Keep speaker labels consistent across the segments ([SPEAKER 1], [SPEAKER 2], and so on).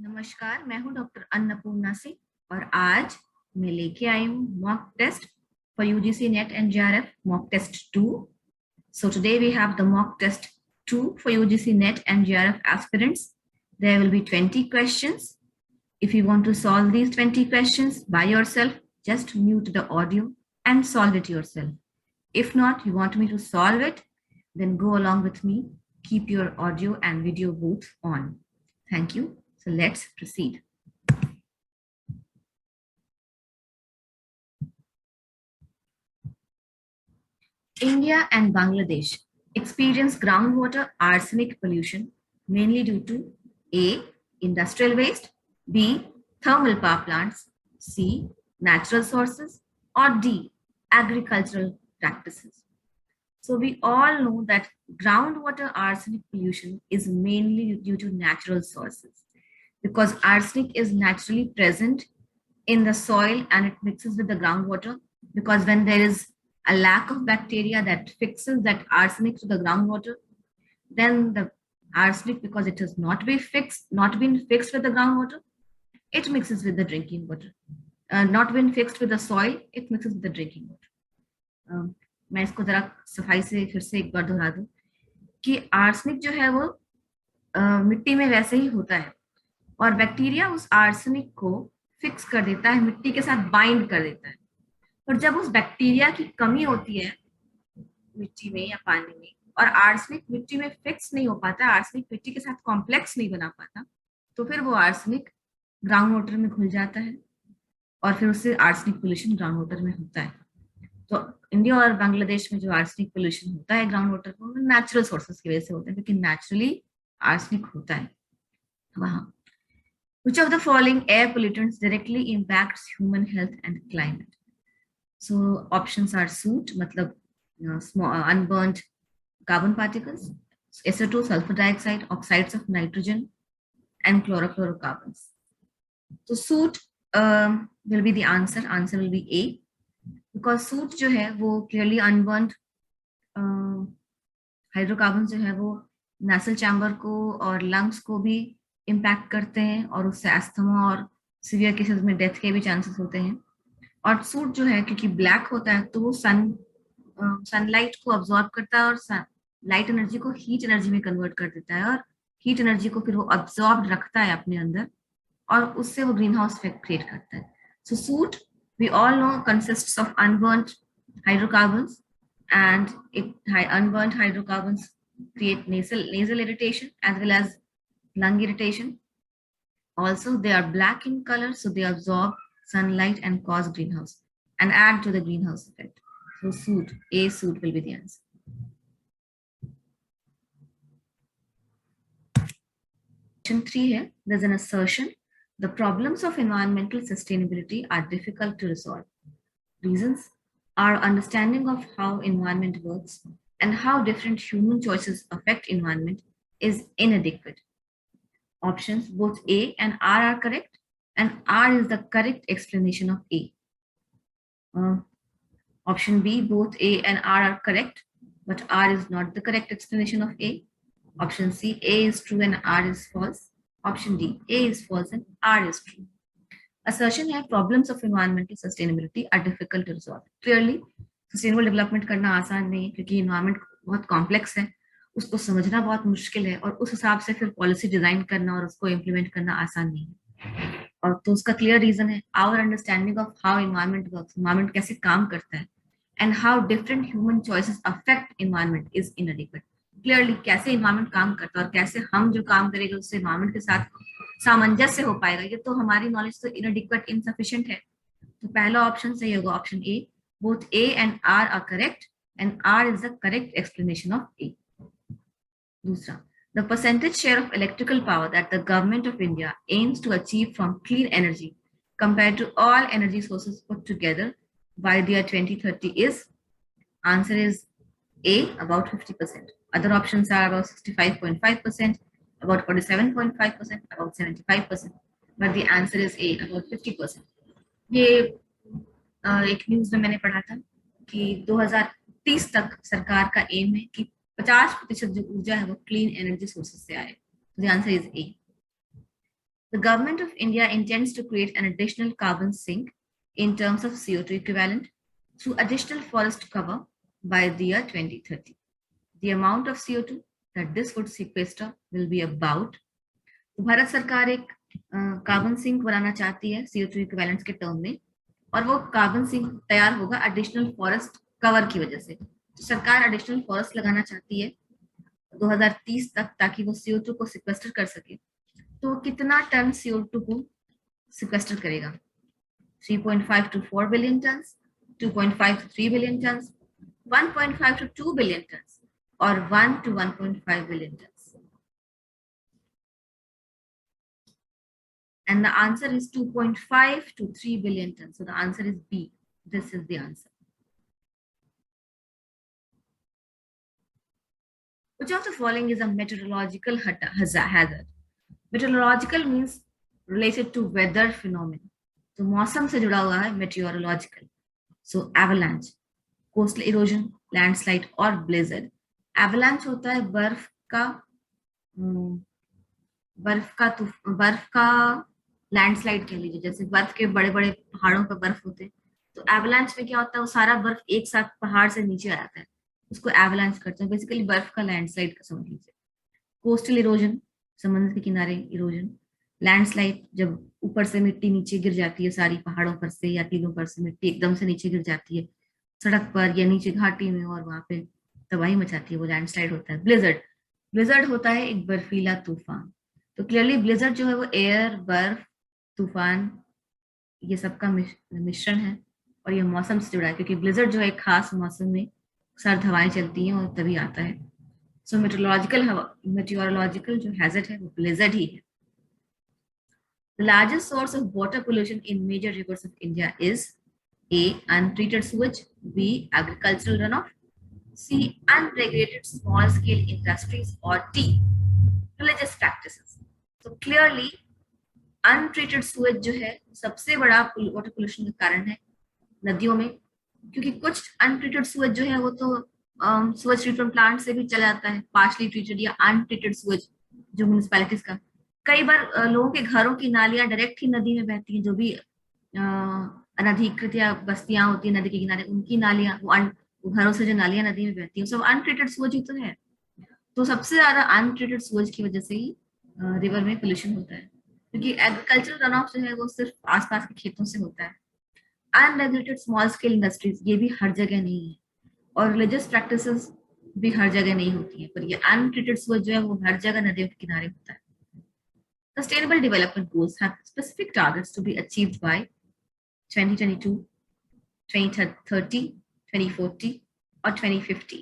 [SPEAKER 1] नमस्कार, मैं हूं डॉक्टर अन्नपूर्णा सिंह और आज मैं लेके आई हूं mock test for UGC NET and JRF mock test 2. So today we have the mock test 2 for UGC NET and JRF aspirants. There will be 20 questions. If you want to solve these 20 questions by yourself, just mute the audio and solve it yourself. If not, you want me to solve it, then go along with me. Keep your audio and video both on. Thank you. So let's proceed. India and Bangladesh experience groundwater arsenic pollution mainly due to A. Industrial waste, B. Thermal power plants, C. Natural sources, or D. Agricultural practices. So we all know that groundwater arsenic pollution is mainly due to natural sources because arsenic is naturally present in the soil and it mixes with the groundwater, because when there is a lack of bacteria that fixes that arsenic to the groundwater, then the arsenic, because it has not been fixed with the groundwater, it mixes with the drinking water. Not been fixed with the soil, it mixes with the drinking water. मैं इसको जरा सफाई से फिर से एक बार दोहरा दूं कि आर्सेनिक जो है वो मिट्टी में वैसे ही होता है और बैक्टीरिया उस आर्सेनिक को फिक्स कर देता है, मिट्टी के साथ बाइंड कर देता है। और जब उस बैक्टीरिया की कमी होती है मिट्टी में या पानी में और आर्सेनिक मिट्टी में फिक्स नहीं हो पाता, आर्सेनिक मिट्टी के साथ कॉम्प्लेक्स नहीं बना पाता, तो फिर वो आर्सेनिक ग्राउंड वाटर में घुल जाता है और फिर उससे आर्सेनिक पोल्यूशन ग्राउंड वाटर में होता है। तो इंडिया और बांग्लादेश में जो आर्सेनिक पोल्यूशन होता है ग्राउंड वाटर को, नेचुरल सोर्सेस की वजह से होता है, क्योंकि नेचुरली आर्सेनिक होता है वहां। Which of the following air pollutants directly impacts human health and climate? So options are soot, matlab small unburnt carbon particles, SO2, sulfur dioxide, oxides of nitrogen, and chlorofluorocarbons. So soot will be the answer. Answer will be A, because soot जो है वो clearly unburnt hydrocarbon जो है वो नेसल chamber को और lungs को भी इम्पैक्ट करते हैं और उससे अस्थमा और सीवियर केसेस में डेथ के भी चांसेस होते हैं। और सूट जो है क्योंकि ब्लैक होता है तो वो सनलाइट को अब्सॉर्ब करता है और लाइट एनर्जी को हीट एनर्जी में कन्वर्ट कर देता है और हीट एनर्जी को फिर वो अब्सॉर्ब रखता है अपने अंदर और उससे वो ग्रीन हाउस इफेक्ट क्रिएट करता है। So soot we all know consists of unburnt hydrocarbons and unburnt hydrocarbons create nasal irritation as well as lung irritation. Also, they are black in color, so they absorb sunlight and cause greenhouse and add to the greenhouse effect. So soot, A soot will be the answer. Question 3 here, there's an assertion. The problems of environmental sustainability are difficult to resolve. Reasons: our understanding of how environment works and how different human choices affect environment is inadequate. Options both A and R are correct, and R is the correct explanation of A. Option B, both A and R are correct, but R is not the correct explanation of A. Option C, A is true and R is false. Option D, A is false and R is true. Assertion है problems of environmental sustainability are difficult to resolve. Clearly, sustainable development करना आसान नहीं है क्योंकि environment बहुत complex है, उसको समझना बहुत मुश्किल है और उस हिसाब से फिर पॉलिसी डिजाइन करना और उसको इम्प्लीमेंट करना आसान नहीं है। और तो उसका क्लियर रीजन है our understanding of how environment works, environment कैसे काम करता है, and how different human choices affect environment is inadequate. Clearly कैसे एनवायरमेंट काम करता है और कैसे हम जो काम करेंगे उससे एनवायरमेंट के साथ सामंजस्य हो पाएगा, ये तो हमारी नॉलेज तो इनएडिक्वेट इनसफिशिएंट है। तो पहला ऑप्शन सही होगा, option A, both A and R are correct and R is the correct explanation of A. दूसरा, the percentage share of electrical power that the government of India aims to achieve from clean energy compared to all energy sources put together by the year 2030 is, answer is A, about 50%. Other options are about 65.5%, about 47.5%, about 75%, but the answer is A, about 50%. ये एक news में मैंने पढ़ा था कि 2030 तक सरकार का एम है कि 50% जो ऊर्जा है वो क्लीन एनर्जी सोर्सेस से आए। The answer is a. The government of India intends to create an additional carbon sink in terms of CO2 equivalent through additional forest cover by the year 2030. The amount of CO2 that this would sequester will be about. तो भारत सरकार एक carbon sink बनाना चाहती है CO2 equivalents के term में, और वो carbon sink तैयार होगा एडिशनल फॉरेस्ट कवर की वजह से। तो सरकार एडिशनल फॉरेस्ट लगाना चाहती है 2030 तक, ताकि वो CO2 को सिक्वेस्टर कर सके। तो कितना टन CO2 को सिक्वेस्टर करेगा? 3.5 to 4 billion tons, 2.5 to 3 billion tons, 1.5 to 2 billion tons, or 1 to 1.5 billion tons. And the answer is 2.5 to 3 billion tons. So the answer is B. This is the answer. Which of the following is a meteorological hazard? Meteorological means related to weather phenomena. तो मौसम से जुड़ा हुआ है meteorological. So avalanche, coastal erosion, landslide और blizzard. Avalanche होता है बर्फ का लैंडस्लाइड कह लीजिए, जैसे बर्फ के बड़े बड़े पहाड़ों पर बर्फ होते हैं। तो एवलांच में क्या होता है, वो सारा बर्फ एक साथ पहाड़ से नीचे आ जाता है, उसको एवलांच करते हैं। बेसिकली बर्फ का लैंडस्लाइड का समझ लीजिए। कोस्टल इरोजन, समुद्र के किनारे इरोजन। लैंडस्लाइड, जब ऊपर से मिट्टी नीचे गिर जाती है, सारी पहाड़ों पर से या टीलों पर से मिट्टी एकदम से नीचे गिर जाती है सड़क पर या नीचे घाटी में, और वहां पे तबाही मचाती है, वो लैंडस्लाइड होता है। ब्लिजर्ड होता है एक बर्फीला तूफान। तो क्लियरली ब्लिजर्ड जो है वो एयर, बर्फ, तूफान, ये सबका मिश्रण है, और ये मौसम से जुड़ा है, क्योंकि ब्लिजर्ड जो है खास मौसम में सर्द हवाएं चलती हैं और तभी आता है। सो मेट्रोलॉजिकल जो हैजर्ड है वो ब्लिजर्ड ही है। The largest source of water pollution in major rivers of India is A. Untreated sewage, B. Agricultural runoff, C. Unregulated small-scale industries, or D. Religious practices. So clearly, untreated sewage जो है सबसे बड़ा water pollution का कारण है नदियों में, क्योंकि कुछ अनट्रीटेड sewage जो है वो तो sewage treatment plant से भी चला जाता है, पार्शली ट्रीटेड या अनट्रीटेड sewage जो म्युनिसिपैलिटीज का। कई बार लोगों के घरों की नालियां डायरेक्ट ही नदी में बहती हैं, जो भी अनधिकृत या बस्तियां होती है नदी के किनारे, उनकी नालियां, वो घरों से जो नालियां नदी में बहती हैं सब अनट्रीटेड sewage ही तो है। तो सबसे ज्यादा अनट्रीटेड sewage की वजह से ही रिवर में पोल्यूशन होता है, क्योंकि एग्रीकल्चरल रन ऑफ जो है वो सिर्फ आसपास के खेतों से होता है। अनरेगुलेटेड स्मॉल स्केल इंडस्ट्रीज, ये भी हर जगह नहीं है, और रिलीजियस प्रैक्टिसेस भी हर जगह नहीं होती है, पर ये अनट्रीटेड sewage जो है वो हर जगह नदियों के किनारे होता है। Sustainable development goals have specific targets to be achieved by 2022, 2030, 2040 और 2050.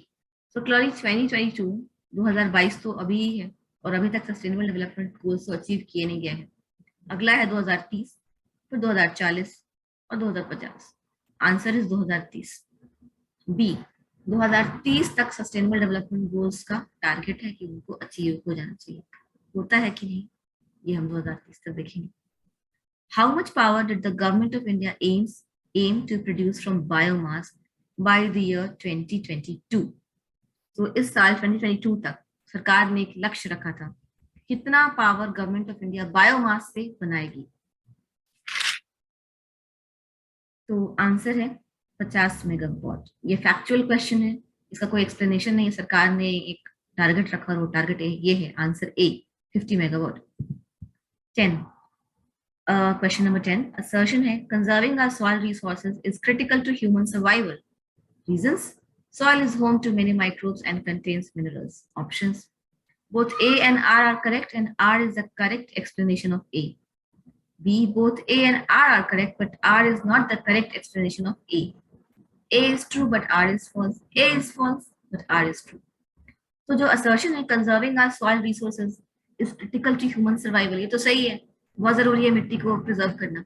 [SPEAKER 1] So clearly 2022, 2022 तो अभी ही है, और अभी तक सस्टेनेबल डेवलपमेंट गोल्स तो अचीव किए नहीं गए हैं। अगला है 2030, फिर 2040 और 2050। Answer is 2030, B. 2030 तक सस्टेनेबल डेवलपमेंट गोल्स का टारगेट है कि उनको अचीव हो जाना चाहिए। होता है कि नहीं, ये हम 2030 तक देखेंगे। How much power did the government of India aim to produce from biomass by the year 2022? तो इस साल 2022 तक सरकार ने एक लक्ष्य रखा था, कितना power government of India biomass से बनाएगी। तो आंसर है 50 मेगावाट। ये फैक्चुअल क्वेश्चन है, इसका कोई एक्सप्लेनेशन नहीं है, सरकार ने एक टारगेट रखा और वो टारगेट ये है, answer A 50 megawatt. 10 question number 10 assertion है, conserving our soil resources is critical to human survival. Reasons: soil is home to many microbes and contains minerals. Options: both A and R are correct, and R is the correct explanation of A. B, both A and R are correct, but R is not the correct explanation of A. A is true, but R is false. A is false, but R is true. तो जो assertion है, conserving our soil resources is critical to human survival, ये तो सही है, बहुत जरूरी है मिट्टी को प्रिजर्व करना,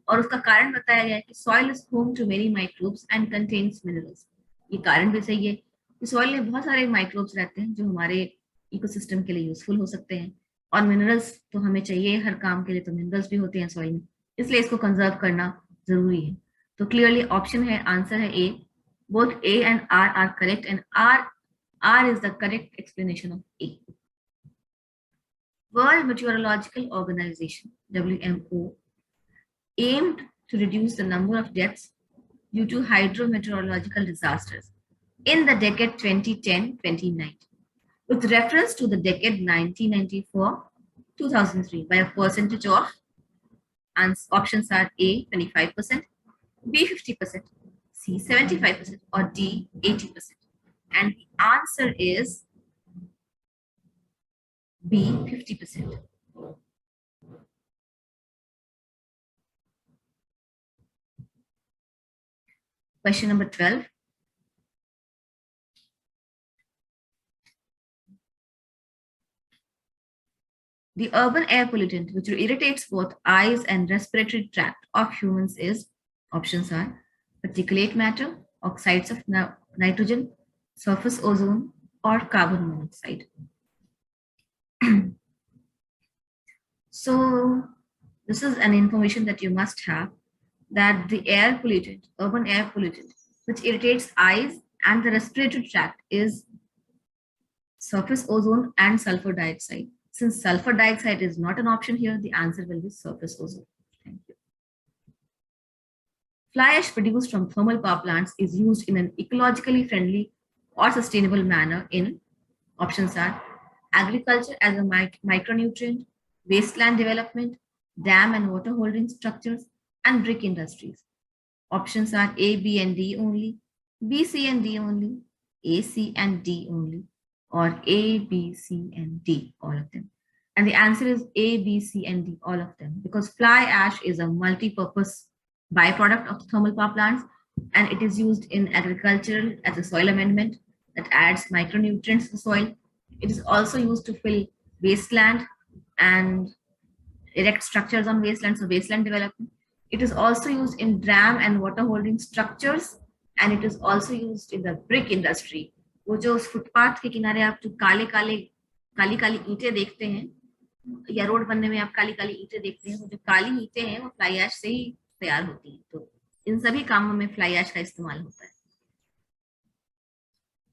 [SPEAKER 1] और उसका कारण बताया गया है कि soil is home to many microbes and contains minerals. ये कारण भी सही है कि soil में बहुत सारे microbes रहते हैं जो हमारे इकोसिस्टम के लिए यूजफुल हो सकते हैं, और मिनरल्स तो हमें चाहिए हर काम के लिए, तो मिनरल्स भी होते हैं सॉइल में, इसलिए इसको कंजर्व करना जरूरी है। तो क्लियरली ऑप्शन है, आंसर है A, both A and R are correct, and R is the correct explanation of A. World Meteorological Organization, WMO, aimed to reduce the number of deaths due to hydrometeorological disasters in the decade 2010-2019, with reference to the decade 1994-2003 by a percentage of, and options are A, 25%, B, 50%, C, 75%, or D, 80%. And the answer is B, 50%. Question number 12. The urban air pollutant which irritates both eyes and respiratory tract of humans is, options are particulate matter, oxides of nitrogen, surface ozone, or carbon monoxide. So this is an information that you must have, that the air pollutant, urban air pollutant, which irritates eyes and the respiratory tract is surface ozone and sulfur dioxide. Since sulfur dioxide is not an option here, the answer will be surface ozone. Thank you. Fly ash produced from thermal power plants is used in an ecologically friendly or sustainable manner in, options are agriculture as a micronutrient, wasteland development, dam and water holding structures, and brick industries. Options are A, B, and D only, B, C, and D only, A, C, and D only, or A, B, C, and D, all of them. And the answer is A, B, C, and D, all of them, because fly ash is a multi-purpose byproduct of thermal power plants, and it is used in agriculture as a soil amendment that adds micronutrients to the soil. It is also used to fill wasteland and erect structures on wasteland, so wasteland development. It is also used in dam and water holding structures, and it is also used in the brick industry. वो जो footpath के किनारे आप जो काली काली ईंटें देखते हैं, या रोड बनने में आप काली काली ईंटें देखते हैं, वो जो काली ईंटें हैं वो फ्लाई ऐश से ही तैयार होती हैं. तो इन सभी कामों में फ्लाई ऐश का इस्तेमाल होता है.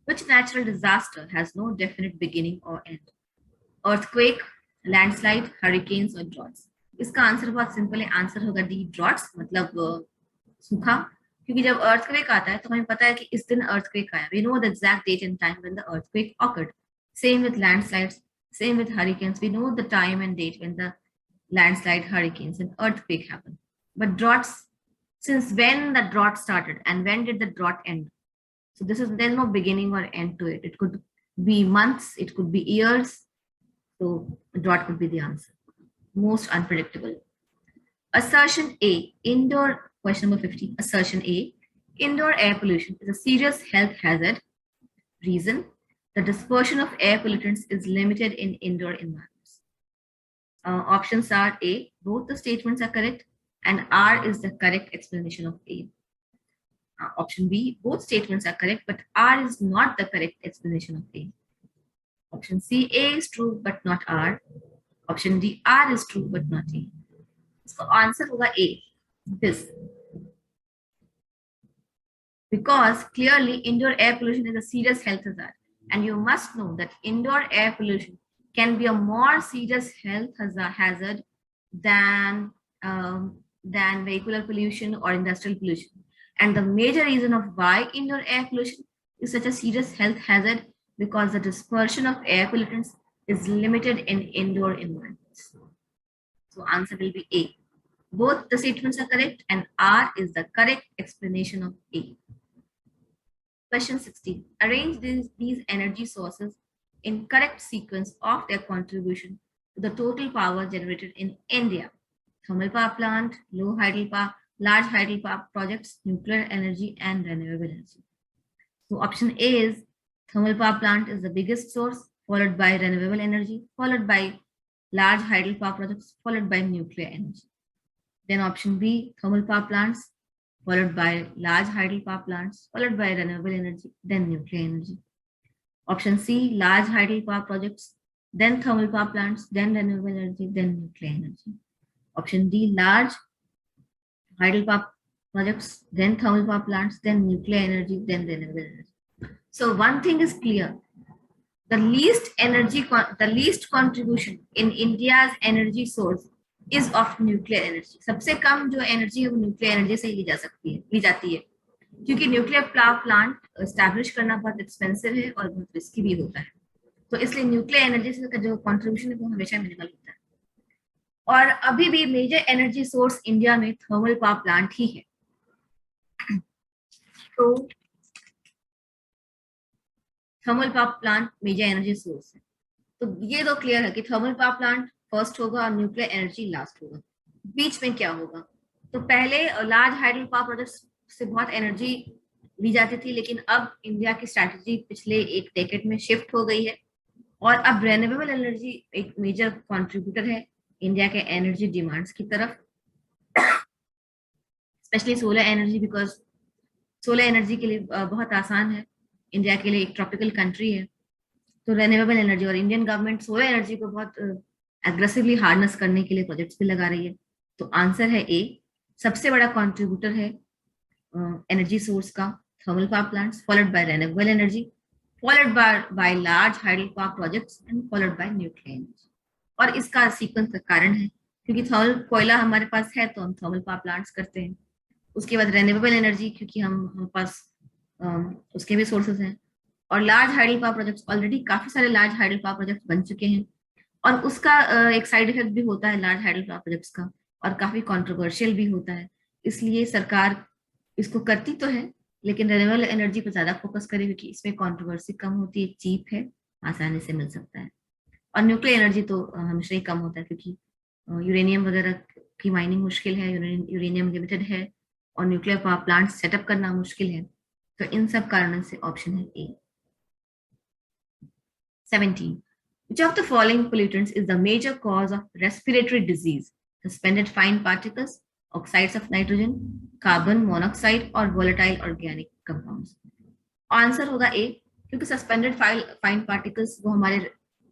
[SPEAKER 1] Which natural disaster has no definite beginning or end? Earthquake, landslide, hurricanes or droughts? इसका आंसर बहुत सिंपल है. आंसर होगा डी, ड्रॉट्स, मतलब सूखा. क्योंकि जब earthquake आता है तो हमें पता है कि इस दिन earthquake आया. We know the exact date and time when the earthquake occurred. Same with landslides, same with hurricanes. We know the time and date when the landslide, hurricanes, and earthquake happened. But droughts, since when the drought started and when did the drought end? So there's no beginning or end to it. It could be months, it could be years. So drought could be the answer. Most unpredictable. Assertion A, indoor, question number 50. Assertion A, indoor air pollution is a serious health hazard. Reason, the dispersion of air pollutants is limited in indoor environments. Options are A, both the statements are correct, and R is the correct explanation of A. Option B, both statements are correct, but R is not the correct explanation of A. Option C, A is true, but not R. Option D, R is true, but not A. So answer hoga A, this. Because clearly indoor air pollution is a serious health hazard. And you must know that indoor air pollution can be a more serious health hazard than vehicular pollution or industrial pollution. And the major reason of why indoor air pollution is such a serious health hazard, because the dispersion of air pollutants is limited in indoor environments. So answer will be A. Both the statements are correct and R is the correct explanation of A. Question 16. Arrange these energy sources in correct sequence of their contribution to the total power generated in India. Thermal power plant, low hydel power, large hydel power projects, nuclear energy, and renewable energy. So option A is thermal power plant is the biggest source, followed by renewable energy, followed by large hydel power projects, followed by nuclear energy. Then option B, thermal power plants, followed by large hydel power plants, followed by renewable energy, then nuclear energy. Option C, large hydel power projects, then thermal power plants, then renewable energy, then nuclear energy. Option D, large hydel power projects, then thermal power plants, then nuclear energy, then renewable energy. So one thing is clear. the least contribution in India's energy source is of nuclear energy. सबसे कम जो energy है वो nuclear energy से ली जाती है, क्योंकि nuclear plant establish करना बहुत एक्सपेंसिव है और बहुत रिस्की भी होता है, तो इसलिए न्यूक्लियर एनर्जी का जो कंट्रीब्यूशन है वो हमेशा मिनिमल होता है। और अभी भी मेजर एनर्जी सोर्स इंडिया में थर्मल पावर प्लांट ही है। तो thermal power plant major energy source है, तो ये तो क्लियर है कि थर्मल पावर प्लांट फर्स्ट होगा और न्यूक्लियर एनर्जी लास्ट होगा। बीच में क्या होगा? तो पहले लार्ज हाइडल पावर प्रोजेक्ट्स से बहुत एनर्जी ली जाती थी, लेकिन अब इंडिया की स्ट्रैटेजी पिछले एक डेकेड में शिफ्ट हो गई है और अब रिन्यूएबल एनर्जी एक मेजर कंट्रीब्यूटर है इंडिया के एनर्जी डिमांड्स की तरफ, specially solar energy, because solar energy के लिए बहुत आसान है, इंडिया के लिए एक ट्रॉपिकल कंट्री है, तो रिन्यूएबल एनर्जी और इंडियन गवर्नमेंट सोलर एनर्जी को बहुत एग्रेसिवली हार्नेस करने के लिए प्रोजेक्ट्स भी लगा रही है। तो आंसर है ए, सबसे बड़ा कंट्रीब्यूटर है एनर्जी सोर्स का thermal power plants, followed by renewable energy, followed by large hydel power projects and followed by nuclear energy. और इसका सीक्वेंस का कारण है क्योंकि थर्मल कोयला हमारे पास है तो हम थर्मल पावर प्लांट्स करते हैं, उसके बाद रिन्यूएबल एनर्जी क्योंकि हम पास उसके भी सोर्सेज हैं, और large hydel power projects, already काफी सारे लार्ज हाइडल पावर प्रोजेक्ट्स बन चुके हैं और उसका एक साइड इफेक्ट भी होता है लार्ज हाइडल पावर प्रोजेक्ट्स का, और काफी कंट्रोवर्शियल भी होता है, इसलिए सरकार इसको करती तो है लेकिन रिन्यूएबल एनर्जी पर ज्यादा फोकस करे क्योंकि इसमें कंट्रोवर्सी कम होती है, चीप है, आसानी से मिल सकता है। और न्यूक्लियर एनर्जी तो हमेशा ही कम होता है क्योंकि यूरेनियम वगैरह की माइनिंग मुश्किल है, यूरेनियम लिमिटेड है और न्यूक्लियर पावर प्लांट सेटअप करना मुश्किल है, तो इन सब कारणों से ऑप्शन है ए। 17. Which of the following pollutants is the major cause of respiratory disease? Suspended fine particles, oxides of nitrogen, carbon monoxide और volatile organic compounds. आंसर होगा ए, क्योंकि सस्पेंडेड फाइन पार्टिकल्स वो हमारे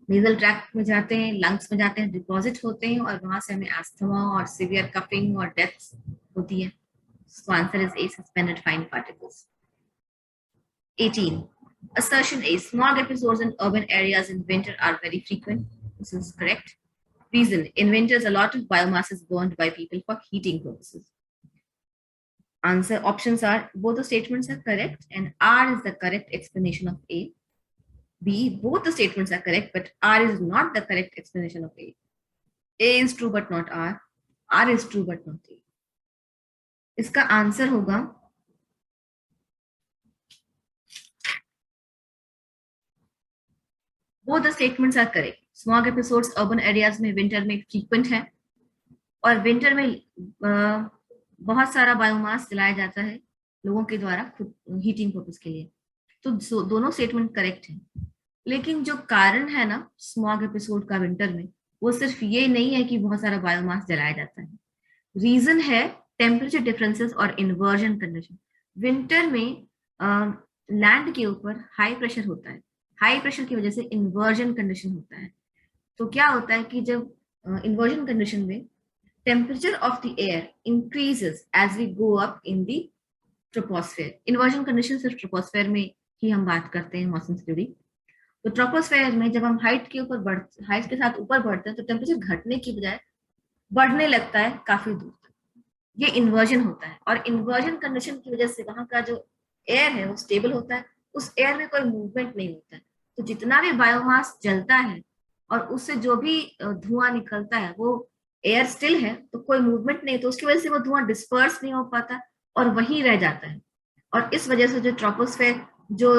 [SPEAKER 1] नेजल ट्रैक्ट में जाते हैं, लंग्स में जाते हैं, डिपॉजिट होते हैं और वहां से हमें अस्थमा और सीवियर कफिंग और डेथ्स होती है। So answer is A, suspended fine particles. 18. Assertion A, smog episodes in urban areas in winter are very frequent. This is correct. Reason, in winters a lot of biomass is burned by people for heating purposes. Answer options are, both the statements are correct and R is the correct explanation of A. B, both the statements are correct but R is not the correct explanation of A. A is true but not R. R is true but not A. इसका answer होगा both the statements are correct. Smog episodes urban areas में winter में frequent है और winter में बहुत सारा biomass जलाया जाता है लोगों के द्वारा हीटिंग पर्पस के लिए, तो दोनों स्टेटमेंट करेक्ट है। लेकिन जो कारण है ना स्मॉग एपिसोड का विंटर में, वो सिर्फ ये नहीं है कि बहुत सारा बायोमास जलाया जाता है, रीजन है टेम्परेचर डिफरेंसेस और इन्वर्जन कंडीशन। विंटर में लैंड के ऊपर हाई प्रेशर होता है, हाई प्रेशर की वजह से इन्वर्जन कंडीशन होता है। तो क्या होता है कि जब इन्वर्जन कंडीशन में temperature of the air increases as we go up in the troposphere. Inversion condition सिर्फ troposphere में ही हम बात करते हैं मौसम से जुड़ी। तो troposphere में जब हम हाइट के साथ ऊपर बढ़ते हैं तो टेम्परेचर घटने की बजाय बढ़ने लगता है काफी दूर तक, ये इन्वर्जन होता है। और इन्वर्जन कंडीशन की वजह से वहां का जो एयर है वो स्टेबल होता है, उस एयर में कोई मूवमेंट नहीं होता है, तो जितना भी बायोमास जलता है और उससे जो भी धुआं निकलता है वो एयर स्टिल है, तो कोई मूवमेंट नहीं, तो उसकी वजह से वो धुआं डिस्पर्स नहीं हो पाता और वहीं रह जाता है। और इस वजह से जो ट्रोपोस्फेयर जो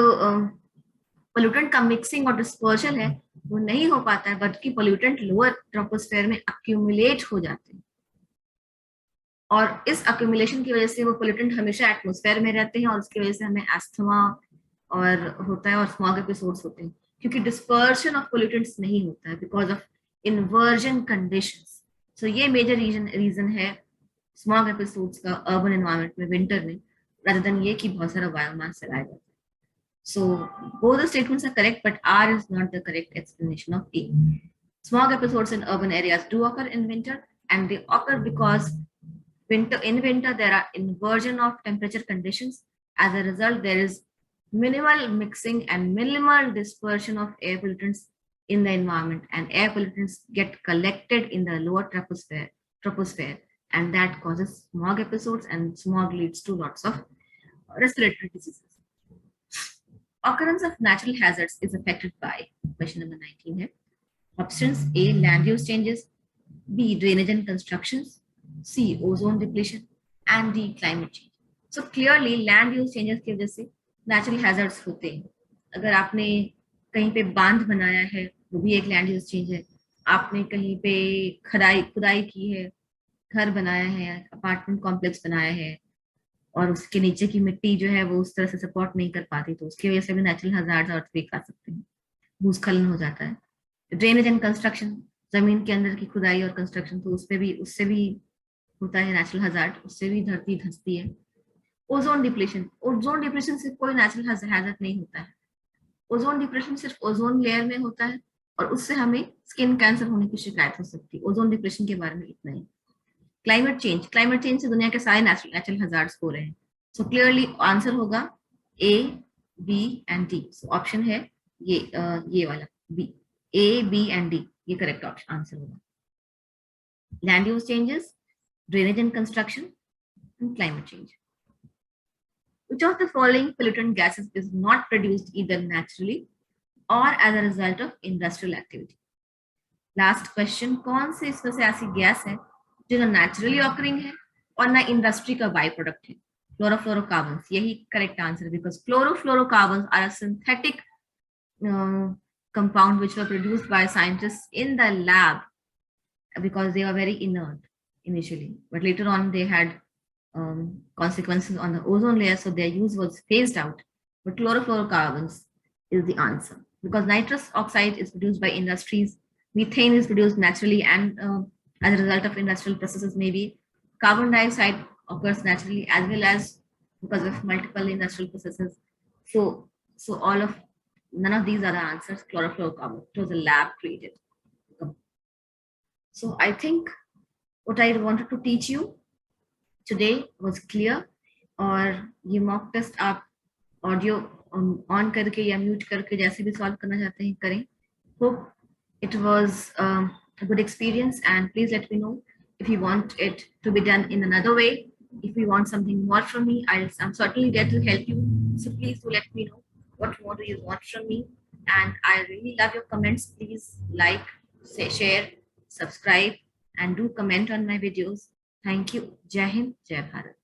[SPEAKER 1] पोल्यूटेंट का मिक्सिंग और डिस्पर्शन है वो नहीं हो पाता है, बल्कि पोल्यूटेंट लोअर ट्रोपोस्फेयर में अक्यूमुलेट हो जाते हैं और इस अक्यूमुलेशन की वजह से वो पोल्यूटेंट हमेशा एटमॉस्फेयर में रहते हैं और उसकी वजह से हमें अस्थमा और होता है और स्मॉग एपिसोड्स होते हैं, क्योंकि डिस्पर्शन ऑफ पोल्यूटेंट्स नहीं होता है because of inversion conditions. So, ये मेजर रीजन है स्मॉग एपिसोड्स का अर्बन एनवायरनमेंट में विंटर में, rather than ये कि बहुत सारा बायोमास जलाया जाता है। So both the statements are correct, but R is not the correct explanation of A. Smog episodes in urban areas do occur in winter, and they occur because in winter there are inversion of temperature conditions. As a result, there is minimal mixing and minimal dispersion of air pollutants in the environment, and air pollutants get collected in the lower troposphere, and that causes smog episodes, and smog leads to lots of respiratory diseases. Occurrence of natural hazards is affected by question number 19 here. Options: A, land use changes, B, drainage and constructions, C, ozone depletion, and D, climate change. So clearly land use changes की वजह से natural hazards होते हैं. अगर आपने कहीं पे बांध बनाया है वो भी एक land use change है. आपने कहीं पे खुदाई की है, घर बनाया है, अपार्टमेंट कॉम्प्लेक्स बनाया है और उसके नीचे की मिट्टी जो है वो उस तरह से सपोर्ट नहीं कर पाती, तो उसकी वजह से भी नेचुरल हजार्ड्स अर्थक्वेक आ सकते हैं, भूस्खलन हो जाता है. ड्रेनेज एंड कंस्ट्रक्शन, जमीन के अंदर की खुदाई और कंस्ट्रक्शन, तो उससे भी होता है नेचुरल हजार्ड, उससे भी धरती धंसती है. ओजोन डिप्लेशन से कोई नेचुरल हैजर्ड नहीं होता है. ओजोन डिप्लेशन सिर्फ ओजोन लेयर में होता है और उससे हमें स्किन कैंसर होने की शिकायत हो सकती है. ओजोन डिप्लेशन के बारे में इतना ही. क्लाइमेट चेंज से दुनिया के सारे नेचुरल हजार्ड्स हो रहे हैं. सो क्लियरली आंसर होगा A, B and D. So option है ये वाला B, A, B and D, ये करेक्ट ऑप्शन आंसर होगा. Land use changes, drainage and construction, and climate change. Which of the following pollutant gases is not produced either naturally or as a result of industrial activity? Last question, कौन से इसमें से ऐसी gas है जो ना naturally occurring है और ना इंडस्ट्री का बाई प्रोडक्ट है? क्लोरोफ्लोरोकार्बन्स, यही correct answer, because chlorofluorocarbons are a synthetic compound which were produced by scientists in the lab because they were very inert initially, but later on they had consequences on the ozone layer, so their use was phased out. But chlorofluorocarbons is the answer, because nitrous oxide is produced by industries, methane is produced naturally and as a result of industrial processes. Maybe carbon dioxide occurs naturally as well as because of multiple industrial processes. So none of these are the answers. Chlorofluorocarbon, it was a lab created. So I think what I wanted to teach you today was clear. और ये mock test आप audio on करके या mute करके जैसे भी solve करना चाहते हैं करें. Hope it was a good experience, and please let me know if you want it to be done in another way. If you want something more from me, I'm certainly there to help you. So please do let me know what more do you want from me, and I really love your comments. Please like, share, subscribe, and do comment on my videos. Thank you. Jai Hind, Jai Bharat.